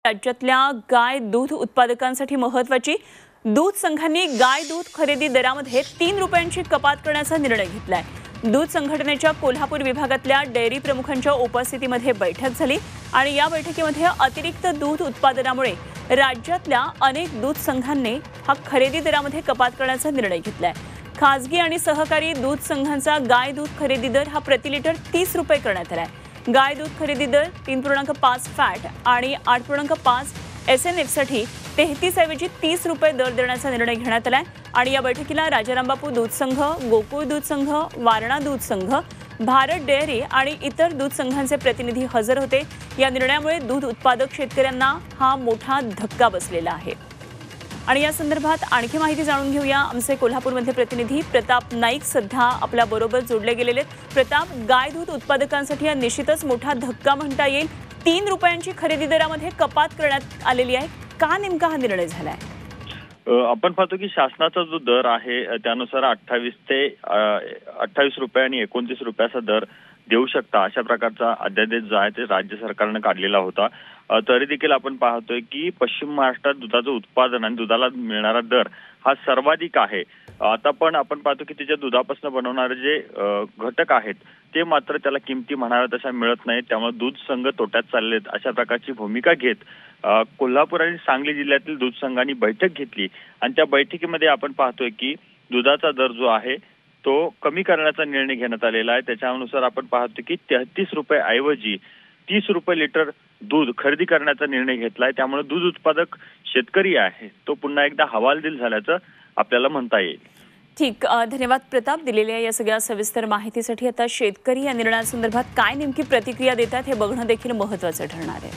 राज्यातल्या गाय दूध उत्पादकांसाठी महत्त्वाची दूध संघांनी गाय दूध खरेदी दरामध्ये 3 रुपयांची कपात करण्याचा निर्णय घेतलाय। दूध संघटनेच्या कोल्हापूर विभागातल्या डेअरी प्रमुखांच्या उपस्थितीमध्ये बैठक झाली आणि या बैठकीमध्ये अतिरिक्त दूध उत्पादनामुळे राज्यातल्या अनेक दूध संघांनी हा खरेदी दरामध्ये कपात करण्याचा निर्णय घेतलाय। खासगी आणि सहकारी दूध संघांचा गाय दूध खरेदी दर हा प्रति लिटर 30 रुपये करण्यात आलाय। गाय दूध खरेदी दर 3.5 फॅट आणि 8.5 SNF साठी 33 ऐवजी 30 रुपये दर देण्याचा निर्णय घेण्यात आलाय आणि या बैठकीला राजारामबापू दूध संघ, गोकुळ दूध संघ, वारणा दूध संघ, भारत डेअरी आणि इतर दूध संघांचे प्रतिनिधी हजर होते। या निर्णयामुळे दूध उत्पादक शेतकऱ्यांना हा मोठा धक्का बसलेला आहे आणि या संदर्भात आणखी माहिती जाणून घेऊया। आमचे कोल्हापूरमध्ये प्रतिनिधी प्रताप नाईक सध्या आपल्या बरोबर जोडले गेलेले आहेत। प्रताप, गाय दूध उत्पादकांसाठी हा निश्चितच मोठा धक्का म्हणता येईल। 3 रुपयांची खरेदी दरामध्ये कपात करण्यात आलेली आहे। का नेमका हा निर्णय झालाय? आपण पाहतो की शासनाचा जो दर आहे त्यानुसार 28 रुपये आणि 29 रुपयाचा दर देऊ शकता अशा प्रकारचा अध्यादेश जो आहे ते राज्य सरकारने काढलेला होता। तरी देखील आपण पाहतोय की पश्चिम महाराष्ट्रात दुधाचं उत्पादन आणि दुधाला मिळणारा दर हा सर्वाधिक आहे। आता पण आपण पाहतो की त्याच्या दुधापासून बनवणारे जे घटक आहेत ते मात्र त्याला किमती म्हणाव्या तशा मिळत नाहीत, त्यामुळे दूध संघ तोट्यात चाललेत अशा प्रकारची भूमिका घेत कोल्हापूर आणि सांगली जिल्ह्यातील दूध संघांनी बैठक घेतली आणि त्या बैठकीमध्ये आपण पाहतोय की दुधाचा दर जो आहे तो कमी करण्याचा निर्णय घेण्यात आलेला आहे। त्याच्यानुसार आपण पाहतो की 33 रुपये ऐवजी 30 रुपये लिटर दूध खरेदी करण्याचा निर्णय घेतलाय। त्यामुळे दूध उत्पादक शेतकरी आहे तो पुन्हा एकदा हवालदिल झाल्याचं आपल्याला म्हणता येईल। ठीक, धन्यवाद प्रताप दिलेल्या या सगळ्या सविस्तर माहितीसाठी। आता शेतकरी या निर्णयासंदर्भात काय नेमकी प्रतिक्रिया देतात हे बघणं देखील महत्त्वाचं ठरणार आहे।